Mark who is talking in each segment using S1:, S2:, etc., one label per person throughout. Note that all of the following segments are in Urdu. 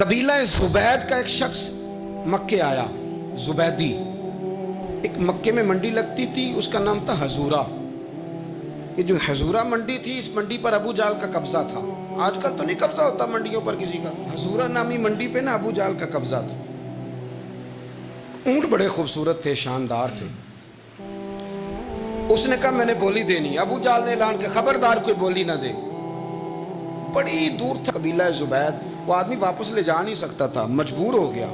S1: قبیلہ زبید کا ایک شخص مکے آیا، زبیدی۔ ایک مکے میں منڈی لگتی تھی، اس کا نام تھا حضورہ۔ یہ جو حضورہ منڈی تھی، اس منڈی پر ابو جہل کا قبضہ تھا۔ آج کل تو نہیں قبضہ ہوتا منڈیوں پر کسی کا، حضورہ نامی منڈی پہ نا ابو جہل کا قبضہ تھا۔ اونٹ بڑے خوبصورت تھے، شاندار تھے۔ اس نے کہا میں نے بولی دینی۔ ابو جہل نے اعلان کیا خبردار کوئی بولی نہ دے۔ بڑی دور تھا قبیلہ زبید، وہ آدمی واپس لے جا نہیں سکتا تھا، مجبور ہو گیا۔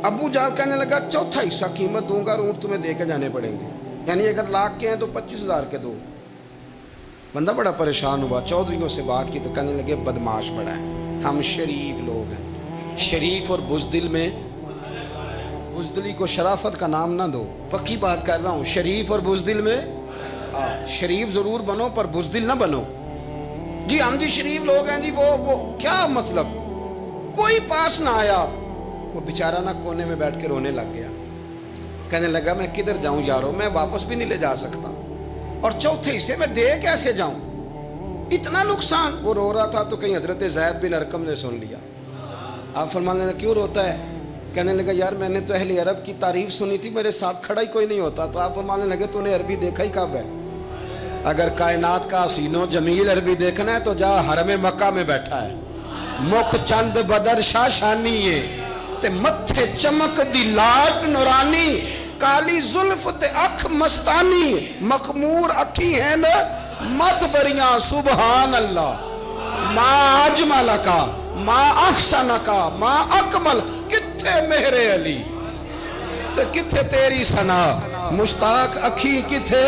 S1: ابو جہل کہنے لگا چوتھا حصہ قیمت دوں گا اور اونٹ تمہیں دے کے جانے پڑیں گے، یعنی اگر لاکھ کے ہیں تو 25,000 کے دو۔ بندہ بڑا پریشان ہوا، چودھریوں سے بات کی تو کہنے لگے بدماش بڑا ہے، ہم شریف لوگ ہیں۔ شریف اور بزدل میں، بزدلی کو شرافت کا نام نہ دو، پکی بات کر رہا ہوں۔ شریف اور بزدل میں شریف ضرور بنو پر بزدل نہ بنو۔ جی ہم جی شریف لوگ ہیں جی، وہ کیا مطلب؟ کوئی پاس نہ آیا، وہ بیچارہ نہ کونے میں بیٹھ کے رونے لگ گیا۔ کہنے لگا میں کدھر جاؤں یارو، میں واپس بھی نہیں لے جا سکتا، اور چوتھے حصے میں دے کیسے جاؤں، اتنا نقصان۔ وہ رو رہا تھا تو کہیں حضرت زید بن ارقم نے سن لیا۔ آپ فرمانے لگے کیوں روتا ہے؟ کہنے لگا یار میں نے تو اہل عرب کی تعریف سنی تھی، میرے ساتھ کھڑا ہی کوئی نہیں ہوتا۔ تو آپ فرمانے لگے تو نے عربی دیکھا ہی کب ہے؟ اگر کائنات کا حسین و جمیل عربی دیکھنا ہے تو جا حرم مکہ میں بیٹھا ہے۔ مکھ چند بدر شاشانی ہے تے متھے چمک دی لاٹ نورانی، کالی زلف تے اکھ مستانی، مخمور اکھی ہیں نا مت بریاں سبحان اللہ۔ ما اجمل کا ما احسن کا ما اکمل، کتھے مہر علی تے کتھے تیری ثنا، مشتاق اکھی کتھے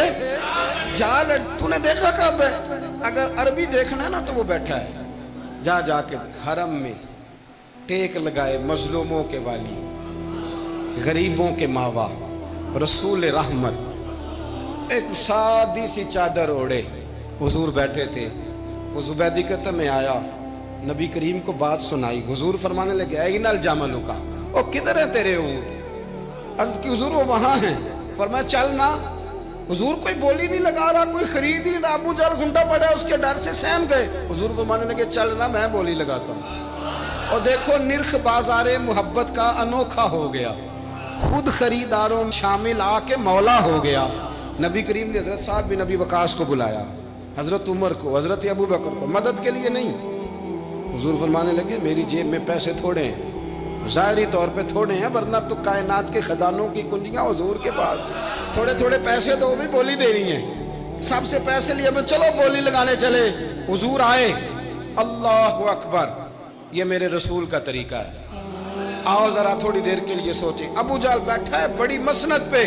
S1: جال۔ تو نے دیکھا کب ہے؟ اگر عربی دیکھنا ہے نا تو وہ بیٹھا ہے، جا کے حرم میں ٹیک لگائے، مظلوموں کے والی، غریبوں کے ماوا، رسول رحمت، ایک سادی سی چادر اوڑے حضور بیٹھے تھے۔ وہ زبیدی کہتا میں آیا، نبی کریم کو بات سنائی۔ حضور فرمانے لگے این الجمل کا، او کدھر ہے تیرے اونٹ؟ عرض کی حضور وہ وہاں ہیں۔ فرمایا چل نہ۔ حضور کوئی بولی نہیں لگا رہا، کوئی خرید نہیں رہا۔ ابو جہل گھنٹا پڑا، اس کے ڈر سے سہم گئے۔ حضور فرمانے لگے چل نہ، میں بولی لگاتا ہوں۔ اور دیکھو نرخ بازار محبت کا انوکھا ہو گیا، خود خریداروں شامل آ کے مولا ہو گیا۔ نبی کریم نے حضرت سعد بن ابی وقاص کو بلایا، حضرت عمر کو، حضرت ابو بکر کو، مدد کے لیے نہیں۔ حضور فرمانے لگے میری جیب میں پیسے تھوڑے ہیں، ظاہری طور پہ تھوڑے ہیں، ورنہ تو کائنات کے خزانوں کی کنجیاں حضور کے پاس۔ تھوڑے تھوڑے پیسے تو بھی بولی دینی ہے، سب سے پیسے لیے میں چلو بولی لگانے چلے۔ حضور آئے، اللہ اکبر، یہ میرے رسول کا طریقہ ہے، آؤ ذرا تھوڑی دیر کے لیے سوچیں۔ ابو جہل بیٹھا ہے بڑی مسند پہ،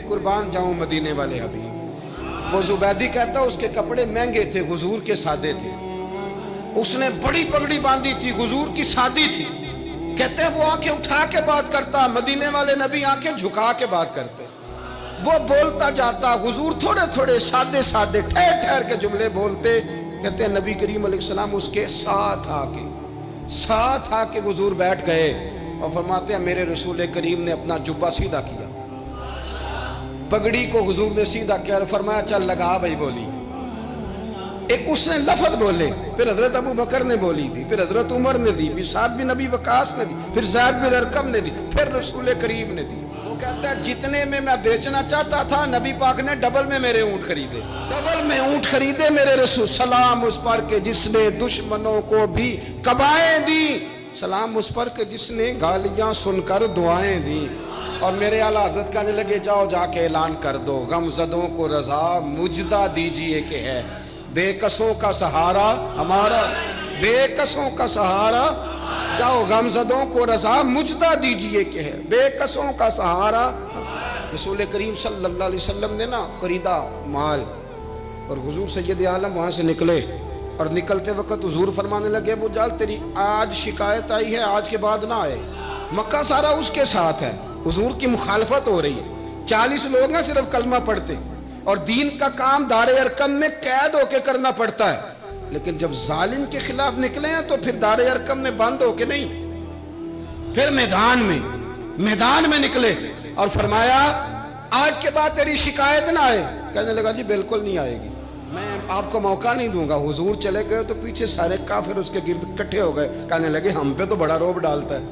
S1: قربان جاؤں مدینے والے حبیب۔ وہ زبیدی کہتا اس کے کپڑے مہنگے تھے، حضور کے سادے تھے۔ اس نے بڑی پگڑی باندھی تھی، حضور کی سادی تھی۔ کہتے ہیں وہ آنکھیں اٹھا کے بات کرتا، مدینے والے نبی آنکھیں جھکا کے بات کرتے۔ وہ بولتا جاتا، حضور تھوڑے تھوڑے سادے سادے ٹھہر ٹھہر کے جملے بولتے۔ کہتے ہیں نبی کریم علیہ السلام اس کے ساتھ آ کے حضور بیٹھ گئے اور فرماتے ہیں میرے رسول کریم نے اپنا جبہ سیدھا کیا، پگڑی کو حضور نے سیدھا کیا اور فرمایا چل لگا بھائی بولی۔ ایک اس نے لفظ بولے، پھر حضرت ابو بکر نے بولی دی، پھر حضرت عمر نے دی، پھر سعد بن ابی وقاص نے دی، پھر زید بن ارقم نے دی، پھر رسول کریم نے دی۔ وہ کہتا ہے جتنے میں بیچنا چاہتا تھا نبی پاک نے ڈبل میں میرے اونٹ خریدے، ڈبل میں اونٹ خریدے میرے رسول۔ سلام اس پر کہ جس نے دشمنوں کو بھی قبائیں دی، سلام اس پر کہ جس نے گالیاں سن کر دعائیں دی۔ اور میرے اعلیٰ حضرت کہنے لگے جاؤ جا کے اعلان کر دو، غم زدوں کو رضا مجدہ دیجئے کہ ہے بے کسوں کا سہارا ہمارا، بے کسوں کا سہارا، جاؤ غم زدوں کو رضا مجدہ دیجئے کہ ہے بے کسوں کا سہارا۔ رسول کریم صلی اللہ علیہ وسلم نے نا خریدا مال، اور حضور سید عالم وہاں سے نکلے، اور نکلتے وقت حضور فرمانے لگے ابو جہل تیری آج شکایت آئی ہے، آج کے بعد نہ آئے۔ مکہ سارا اس کے ساتھ ہے، حضور کی مخالفت ہو رہی ہے، 40 لوگ ہیں صرف کلمہ پڑھتے، اور دین کا کام دار ارقم میں قید ہو کے کرنا پڑتا ہے۔ لیکن جب ظالم کے خلاف نکلے ہیں تو پھر دار ارقم میں بند ہو کے نہیں، پھر میدان میں نکلے اور فرمایا آج کے بعد تیری شکایت نہ آئے۔ کہنے لگا جی بالکل نہیں آئے گی، میں آپ کو موقع نہیں دوں گا. حضور چلے گئے تو پیچھے سارے کافر اس کے گرد اکٹھے ہو گئے, کہنے لگے ہم پہ تو بڑا روب ڈالتا ہے,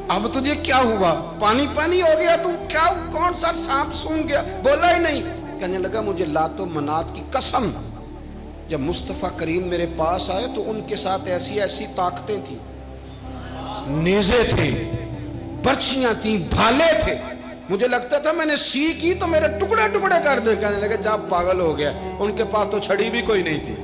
S1: اب تجھے کیا ہوا, پانی پانی ہو گیا, تو کیا کون سا سانپ سونگ گیا, بولا ہی نہیں. کہنے لگا مجھے لات و منات کی قسم, جب مصطفیٰ کریم میرے پاس آئے تو ان کے ساتھ ایسی ایسی طاقتیں تھیں, نیزے تھے, برچیاں تھیں, بھالے تھے, مجھے لگتا تھا میں نے سی کی تو میرے ٹکڑے ٹکڑے کر دیں. کہنے لگے جا پاگل ہو گیا, ان کے پاس تو چھڑی بھی کوئی نہیں تھی,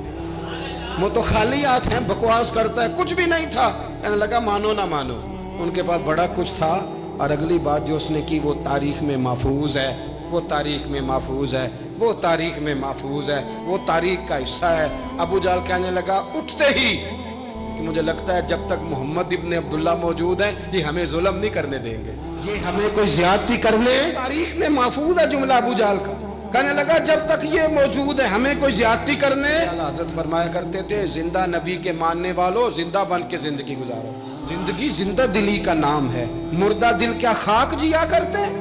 S1: وہ تو خالی ہاتھ ہیں, بکواس کرتا ہے, کچھ بھی نہیں تھا. کہنے لگا مانو نہ مانو, ان کے پاس بڑا کچھ تھا. اور اگلی بات جو اس نے کی وہ تاریخ میں محفوظ ہے, وہ تاریخ میں محفوظ ہے, وہ تاریخ میں محفوظ ہے, وہ تاریخ کا حصہ ہے. ابو جہل کہنے لگا اٹھتے ہی کہ مجھے لگتا ہے جب تک محمد ابن عبداللہ موجود ہیں یہ ہمیں ظلم نہیں کرنے دیں گے, یہ ہمیں کوئی زیادتی کرنے, تاریخ میں محفوظ ہے جملہ ابو جہل کا. کہنے لگا جب تک یہ موجود ہے ہمیں کوئی زیادتی کرنے. حضرت فرمایا کرتے تھے زندہ نبی کے ماننے والوں زندہ بن کے زندگی گزارو. زندگی زندہ دلی کا نام ہے, مردہ دل کیا خاک جیا کرتے ہیں.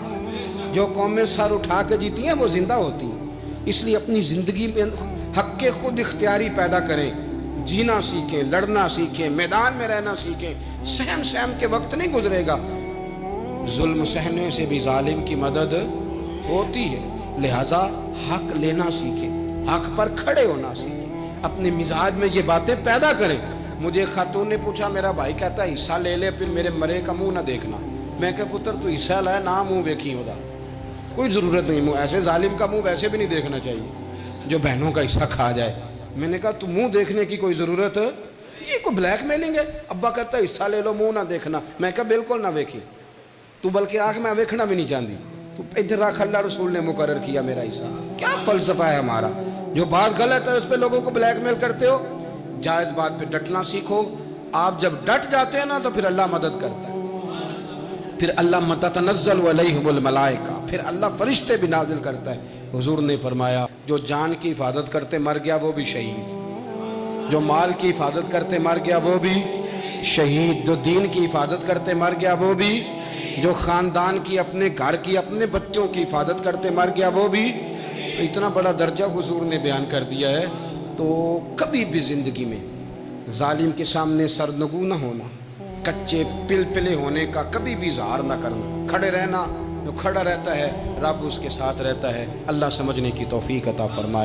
S1: جو قومیں سر اٹھا کے جیتی ہیں وہ زندہ ہوتی ہیں. اس لیے اپنی زندگی میں حق کے خود اختیاری پیدا کریں, جینا سیکھیں, لڑنا سیکھیں, میدان میں رہنا سیکھیں. سہم سہم کے وقت نہیں گزرے گا, ظلم سہنے سے بھی ظالم کی مدد ہوتی ہے. لہٰذا حق لینا سیکھیں, حق پر کھڑے ہونا سیکھیں, اپنے مزاج میں یہ باتیں پیدا کریں. مجھے خاتون نے پوچھا, میرا بھائی کہتا ہے حصہ لے لے پھر میرے مرے کا منہ نہ دیکھنا. میں کہا پتر تو حصہ لائے نہ منہ ویکھی ہوتا, کوئی ضرورت نہیں, منہ ایسے ظالم کا منہ ویسے بھی نہیں دیکھنا چاہیے جو بہنوں کا حصہ کھا جائے. میں نے کہا تو منہ دیکھنے کی کوئی ضرورت ہے, یہ کوئی بلیک میلنگ ہے. ابا کہتا ہے حصہ لے لو منہ نہ دیکھنا. میں کہا بالکل نہ ویکھی, تو بلکہ آنکھ میں ویکھنا بھی نہیں چاہتی, تو ادھر رکھ, اللہ رسول نے مقرر کیا میرا حصہ. کیا فلسفہ ہے ہمارا, جو بات غلط ہے اس پہ لوگوں کو بلیک میل کرتے ہو. جائز بات پہ ڈٹنا سیکھو. آپ جب ڈٹ جاتے ہیں نا تو پھر اللہ مدد کرتا ہے, پھر اللہ تتنزل علیہم الملائکہ, پھر اللہ فرشتے بھی نازل کرتا ہے. حضور نے فرمایا جو جان کی حفاظت کرتے مر گیا وہ بھی شہید, جو مال کی حفاظت کرتے مر گیا وہ بھی شہید, جو دین کی حفاظت کرتے مر گیا وہ بھی, جو خاندان کی, اپنے گھر کی, اپنے بچوں کی حفاظت کرتے مر گیا وہ بھی. اتنا بڑا درجہ حضور نے بیان کر دیا ہے. تو کبھی بھی زندگی میں ظالم کے سامنے سرنگو نہ ہونا, کچے پلپلے ہونے کا کبھی بھی اظہار نہ کرنا, کھڑے رہنا. جو کھڑا رہتا ہے رب اس کے ساتھ رہتا ہے. اللہ سمجھنے کی توفیق عطا فرمائے.